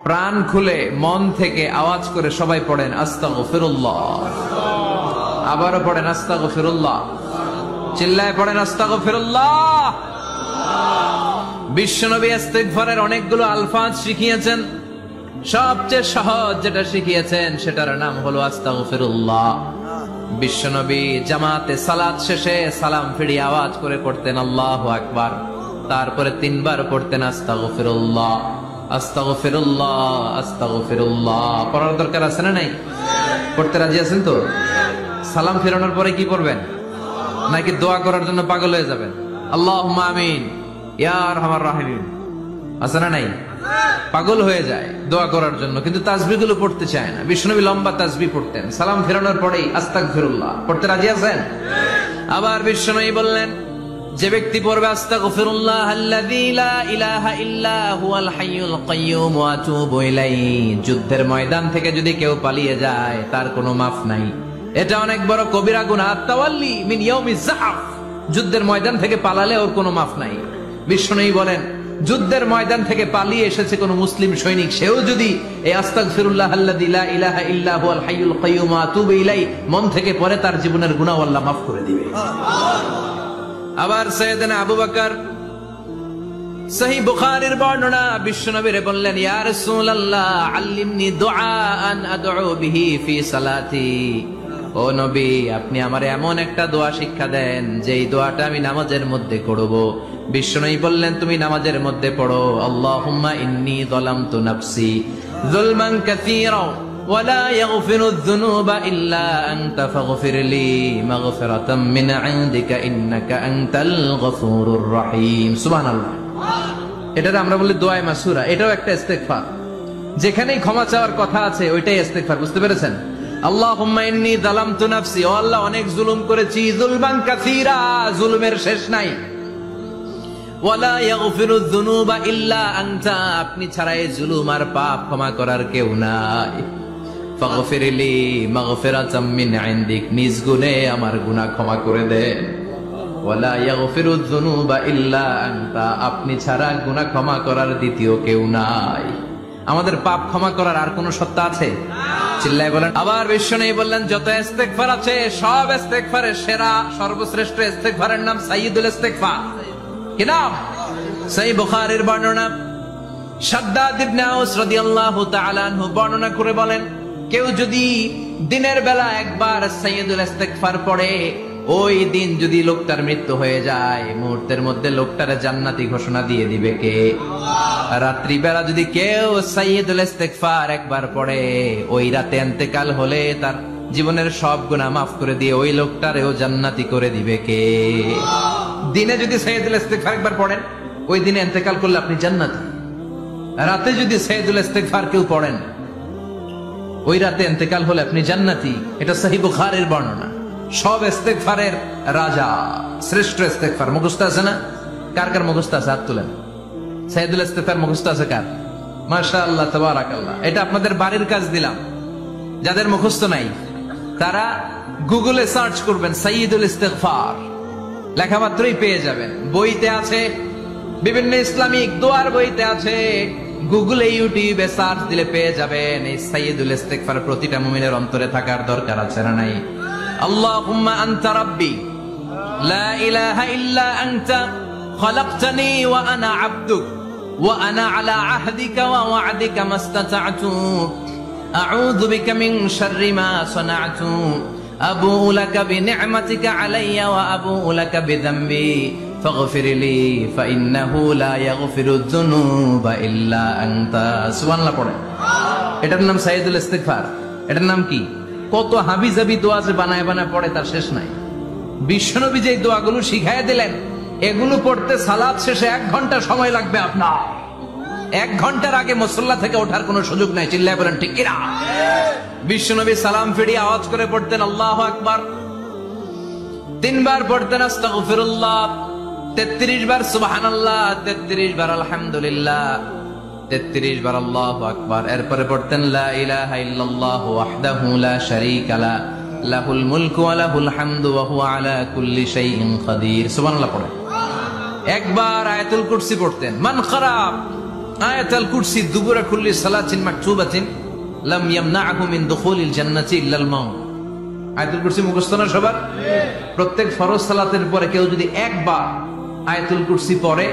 প্রাণ খুলে মন থেকে আওয়াজ করে সবাই পড়েন আস্তাগফিরুল্লাহ। আবারও পড়েন আস্তাগফিরুল্লাহ। চিল্লায় পড়েন আস্তাগফিরুল্লাহ। বিশ্বনবী ইস্তিগফারের অনেকগুলো আলফাজ শিখিয়েছেন। সবচেয়ে সহজ যেটা শিখিয়েছেন সেটার নাম হলো আস্তাগফিরুল্লাহ। বিশ্বনবী জামাতে সালাত শেষে সালাম ফিরিয়ে আওয়াজ করে পড়তেন আল্লাহু আকবার। তারপরে 3 বার পড়তেন আস্তাগফিরুল্লাহ, আস্তাগফিরুল্লাহ, আস্তাগফিরুল্লাহ। পড়ার দরকার আছে না নাই? পড়তে রাজি আছেন তো? সালাম ফেরানোর পরে কি করবেন? নাকি দোয়া করার জন্য পাগল হয়ে যাবেন? আল্লাহুম্মা আমিন ইয়া আরহামার রাহিমিন আছে না নাই? পাগল হয়ে যায় দোয়া করার জন্য, কিন্তু তাসবিহ গুলো পড়তে চায় না। বিষ্ণুনবী লম্বা তাসবিহ পড়তেন। সালাম ফেরানোর পরেই আস্তাগফিরুল্লাহ পড়তে রাজি আছেন? আবার বিষ্ণুনবী বললেন, যে ব্যক্তি পড়বে আস্তাগফিরুল্লাহ আল্লাযী লা ইলাহা ইল্লা হুয়াল হাইয়ুল কাইয়্যুম ওয়া আতুবু ইলাইহি, যুদ্ধের ময়দান থেকে যদি কেউ পালিয়ে যায় তার কোনো মাফ নাই। এটা অনেক বড় কবিরা গুনাহ। আত-তাওয়াল্লি মিন ইয়াউমিজ যাহফ, যুদ্ধের ময়দান থেকে পালালে ওর কোনো মাফ নাই। বিষ্ণুনবী বলেন, যুদ্ধের ময়দান থেকে পালিয়ে এসেছে কোন মুসলিম সৈনিক, সেও যদি এই আস্তাগফিরুল্লাহ আল্লাযী লা ইলাহা ইল্লা হুয়াল হাইয়ুল কাইয়্যুম ওয়া আতুবু ইলাইহি মন থেকে পড়ে, তার জীবনের গুনাহ আল্লাহ মাফ করে দিবে। আবার সাইয়েদনা আবু বকর সহিহ বুখারীর বর্ণনা, বিশ্বনবীরে বললেন, ইয়া রাসূলুল্লাহ আল্লিমনি দুআআন আদউ বিহি ফি সালাতি। ও নবী, আপনি আমারে এমন একটা দোয়া শিক্ষা দেন যেই দোয়াটা আমি নামাজের মধ্যে করব। বিশ্বনবী বললেন, তুমি নামাজের মধ্যে পড়ো, আল্লাহুম্মা ইন্নী যালামতু নাফসি যুলমান কাসীরা ওয়া লা ইয়াগফিরুয যুনুবা ইল্লা আনতা ফাগফির লি মাগফিরাতাম মিন ইনদিকা ইন্নাকা আনতাল গফুরুর রহিম। সুবহানাল্লাহ। এটাকে আমরা বলি দোয়া মাসুরা। এটাও একটা ইস্তিগফার। যেখানেই ক্ষমা চাওয়ার কথা আছে ওইটাই ইস্তিগফার। বুঝতে পেরেছেন? আল্লাহুম্মা ইন্নী যালামতু নাফসি, ও আল্লাহ অনেক জুলুম করেছি, যুলমান কাসীরা, জুলুমের শেষ নাই। ওয়া লা ইয়াগফিরুয যুনুবা ইল্লা আনতা, আপনি ছাড়া এই জুলুম আর পাপ ক্ষমা করার কেউ নাই। ফাগফিরলি মাগফিরাতাম মিন ইনদিক, নিজ গুণে আমার গুনাহ ক্ষমা করে দেন। ওয়া লা ইয়াগফিরুয যুনুবা ইল্লা আনতা, আপনি ছাড়া গুনাহ ক্ষমা করার দ্বিতীয় কেউ নাই। আমাদের পাপ ক্ষমা করার আর কোন সত্তা আছে? চিল্লায় বলেন। আবার বিশ্বনবী বললেন, যত ইস্তিগফার আছে সব ইস্তিগফারের সেরা সর্বশ্রেষ্ঠ ইস্তিগফারের নাম সাইয়্যিদুল ইস্তিগফার। কি নাম? সহিহ বুখারীর বর্ণনা, শাদ্দাদ ইবনে আউস রাদিয়াল্লাহু তাআলা আনহু বর্ণনা করে বলেন, কেউ যদি দিনের বেলা একবার সাইয়্যিদুল ইস্তিগফার পড়ে, ওই দিন যদি লোকটার মৃত্যু হয়ে যায়, মুহূর্তের মধ্যে লোকটার জান্নাতি ঘোষণা দিয়ে দিবে কে? রাত্রি বেলা যদি কেউ সাইয়্যিদুল ইস্তিগফার একবার পড়ে, ওই রাতে ইন্তেকাল হলে তার জীবনের সব গুনাহ মাফ করে দিয়ে ওই লোকটারেও জান্নাতি করে দিবে কে? দিনে যদি সাইয়্যিদুল ইস্তিগফার একবার পড়েন, ওই দিনে ইন্তেকাল করলে আপনি জান্নাতি। রাতে যদি সাইয়্যিদুল ইস্তিগফার কেউ পড়েন, ওই রাতে ইন্তেকাল হলে আপনি জান্নাতি। এটা সহিহ বুখারীর বর্ণনা। সব ইস্তিগফারের রাজা, শ্রেষ্ঠ ইস্তিগফার। মুখস্থ আছে না? কার কার মুখস্থ আছে? হাত তুলেন। সাইয়্যিদুল ইস্তিগফার মুখস্থ আছে কার? মাশাআল্লাহ, তাবারাকাল্লাহ। এটা আপনাদের বাড়ির কাজ দিলাম। যাদের মুখস্থ নাই তারা গুগলে সার্চ করবেন সাইয়্যিদুল ইস্তিগফার, লেখা মাত্রই পেয়ে যাবেন। বইতে আছে, বিভিন্ন ইসলামিক দোয়ার বইতে আছে। গুগলে, ইউটিউবে সার্চ দিলে পেয়ে যাবেন। এই সাইয়্যিদুল ইস্তিগফার প্রতিটা মুমিনের অন্তরে থাকার দরকার আছে না নাই? আল্লাহুম্মা আনতা রাব্বি লা ইলাহা ইল্লা আনতা খালাকতানি ওয়া আনা আবদুক ওয়া আনা আলা আহদিকা ওয়া ওয়া'দিকা মাস্তাতা'তু আউযু বিকা মিন শাররি মা সানা'তু আবু'ু লাকা বিনি'মাতিকা আলাইয়া ওয়া আবু'ু লাকা বিযামবি ফাগফিরলি ফাইন্নাহু লা ইয়াগফিরুয যুনুবা ইল্লা আনতা। সুবহানাল্লাহ পড়ে। এটার নাম সাইয়্যিদুল ইস্তিগফার। এটার নাম কি? কত হাবিজাবি দোয়া যে বানায় বানায় পড়ে তার শেষ নাই। বিশ্বনবী যে দোয়াগুলো শিখায় দিলেন, এগুলো পড়তে সালাত শেষে 1 ঘন্টা সময় লাগবে আপনার। 1 ঘন্টার আগে মুসল্লা থেকে ওঠার কোনো সুযোগ নাই। চিল্লায় বলেন ঠিক কিনা? বিশ্বনবী সালাম ফিরিয়ে আওয়াজ করে পড়তেন আল্লাহু আকবার। 3 বার পড়তেন আস্তাগফিরুল্লাহ, 33 বার সুবহানাল্লাহ, 33 বার আলহামদুলিল্লাহ, 33 বার আল্লাহু আকবার। এরপরে পড়তেন লা ইলাহা ইল্লাল্লাহু ওয়াহদাহু লা শারীকা লা লাহুল মুলকু ওয়া লাহুল হামদু ওয়া হুয়া আলা কুল্লি শাইইন কাদির। সুবহানাল্লাহ পড়ে। একবার আয়াতুল কুরসি পড়তেন। মান খারাপ আয়াতুল কুরসি দুবুরা কুল্লি সালাতিন মাকতুবাতিন লাম ইয়ামনাহু মিন দুখুলিল জান্নাতি ইল্লাল মাউত। আয়াতুল কুরসি মুখস্থ না সবার? প্রত্যেক ফরজ সালাতের পরে কেউ যদি একবার আয়াতুল কুরসি পড়ে,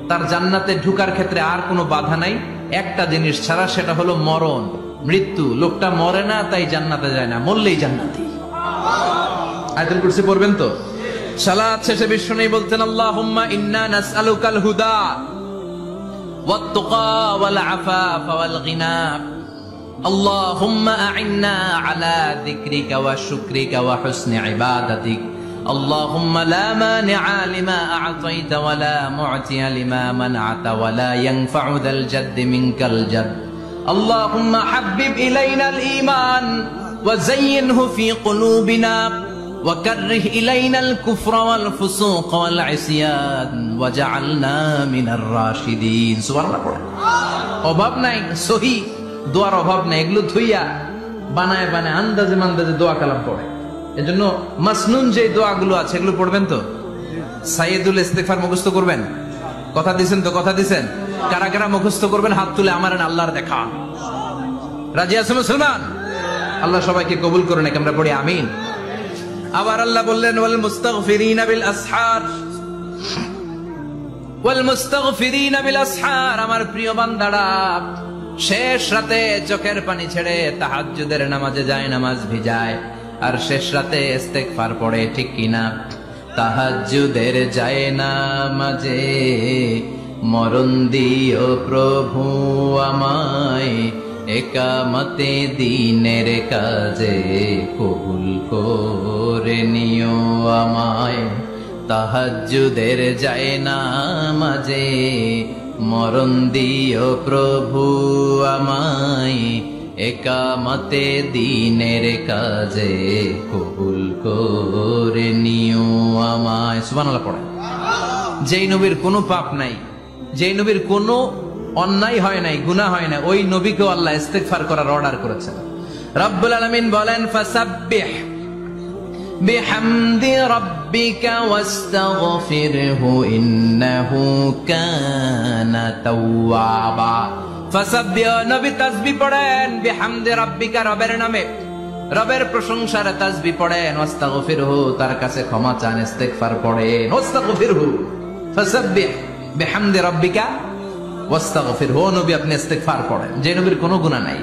তার জান্নাতে ঢুকার ক্ষেত্রে আর কোনো বাধা নাই, একটা জিনিস ছাড়া, সেটা হলো মরণ, মৃত্যু। লোকটা মরে না তাই জান্নাতে যায় না, মরলেই জান্নাতি। আয়াতুল কুরসি পড়বেন তো? সালাত শেষে বিষ্ণু বলতেন, আল্লাহুম্মা ইন্না নাসআলুকাল হুদা ওয়াত তুকা ওয়াল আফাফা ওয়াল গিনা, আল্লাহুম্মা আ'ইন্না আলা যিকরিকা ওয়া শুকরিকা ওয়া হুসনি ইবাদাতিক, আল্লাহুম্মা লা মানিআ লিমা আ'তাইতা ওয়া লা মু'তিয়া লিমা মানআতা ওয়া লা ইয়ানফা'ু যাল জাদ্দি মিনকাল জাদ, আল্লাহুম্মা হাব্বিব ইলাইনাল ঈমান ওয়া যায়্যিনহু ফি কুলুবিনা وكره إلينا الكفر والفسوق والعصيان وجعلنا من الراشدين। সুবহানাল্লাহ পড়ে। অভাব নাই, সহি দোয়ার অভাব নাই, এগুলো ধুইয়া বানায় বানায় আন্দাজে মান্দাজে দোয়া কালাম পড়ে। এজন্য মাসনুন যে দোয়াগুলো আছে এগুলো পড়বেন তো? সাইয়্যিদুল ইস্তিগফার মুখস্থ করবেন? কথা দিবেন তো? কথা দিবেন? কারা কারা মুখস্থ করবেন হাত তুলে আমার আল্লাহর দেখা। রাজি আছেন মুসলমান? আল্লাহ সবাইকে কবুল করুন, আমরা পড়ি আমিন। আবার আল্লাহ বললেন, ওয়াল মুস্তাগফিরিনা বিল আসহার, ওয়াল মুস্তাগফিরিনা বিল আসহার। আমার প্রিয় বান্দারা শেষ রাতে চোখের পানি ছেড়ে তাহাজ্জুদের নামাজে যায়, নামাজ ভিজায়, আর শেষ রাতে ইস্তেগফার পড়ে, ঠিক কিনা? তাহাজ্জুদের যায় নামাজে মরণ দিও প্রভু আমায়, একামতে দিনের কাজে কবুল করে নিও আমায়। তাহাজ্জুদের যায় নামাজে মরণ দিও প্রভু আমায়, একামতে দিনের কাজে কবুল করে নিও আমায়। সুবহানাল্লাহ পড়ে। যেই নবীর কোনো পাপ নাই, যেই নবীর কোনো অন্যায় হয় নাই, গুনাহ হয় না, ওই নবীকে আল্লাহ ইস্তিগফার করার অর্ডার করেছেন। রব্বুল আলামিন বলেন, ফাসাব্বিহ বিহামদি রাব্বিকা ওয়াস্তাগফিরহু ইন্নাহু কানা তাওয়াবা। ফাসাব্বিহ, নবী তাসবিহ পড়েন, বিহামদি রাব্বিকা, রবের নামে, রবের প্রশংসার তাসবিহ পড়েন, ওয়াস্তাগফিরহু, তার কাছে ক্ষমা চান, ইস্তিগফার পড়েন। ওয়াস্তাগফিরহু, ফাসাব্বিহ বিহামদি রাব্বিকা ওয়াস্তাগফিরহু, নবী আপনি ইস্তিগফার পড়েন। যে নবীর কোনো গুনাহ নাই,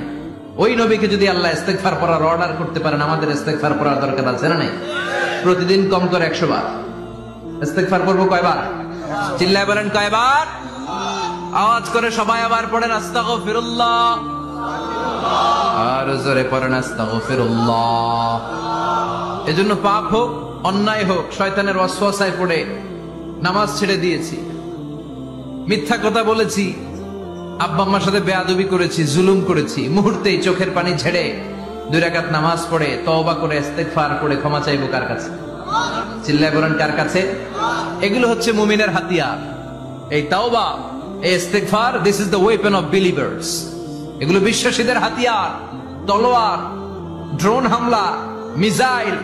ওই নবীকে যদি আল্লাহ ইস্তিগফার করার অর্ডার করতে পারেন, আমাদের ইস্তিগফার করার দরকার আছে না? নাই? প্রতিদিন কম করে 100 বার ইস্তিগফার করব। কয়বার? চিল্লায় বলেন কয়বার? আওয়াজ করে সবাই আবার পড়েন, আস্তাগফিরুল্লাহ, আর জোরে পড়েন আস্তাগফিরুল্লাহ। এজন্য পাপ হোক, অন্যায় হোক, শয়তানের ওয়াসওয়াসায় পড়ে নামাজ ছেড়ে দিয়েছি, মিথ্যা কথা বলেছি, আব্বা আম্মার সাথে বেয়াদবি করেছি, জুলুম করেছি, মুহূর্তেই চোখের পানি ছেড়ে 2 রাকাত নামাজ পড়ে তওবা করে ইস্তিগফার করে ক্ষমা চাইবো কার কাছে? চিল্লায় বলেন কার কাছে? এগুলো হচ্ছে মুমিনের হাতিয়ার। এই তওবা, এই ইস্তিগফার, this is the weapon of believers. এগুলো বিশ্বাসীদের হাতিয়ার। তলোয়ার, ড্রোন হামলা, মিসাইল,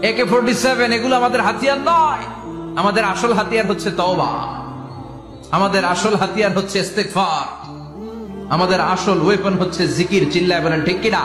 AK-47 এগুলো আমাদের হাতিয়ার নয়। আমাদের আসল হাতিয়ার হচ্ছে তওবা, আমাদের আসল হাতিয়ার হচ্ছে ইস্তিগফার, আমাদের আসল ওয়েপন হচ্ছে জিকির। চিল্লায় বলেন ঠিক কিনা?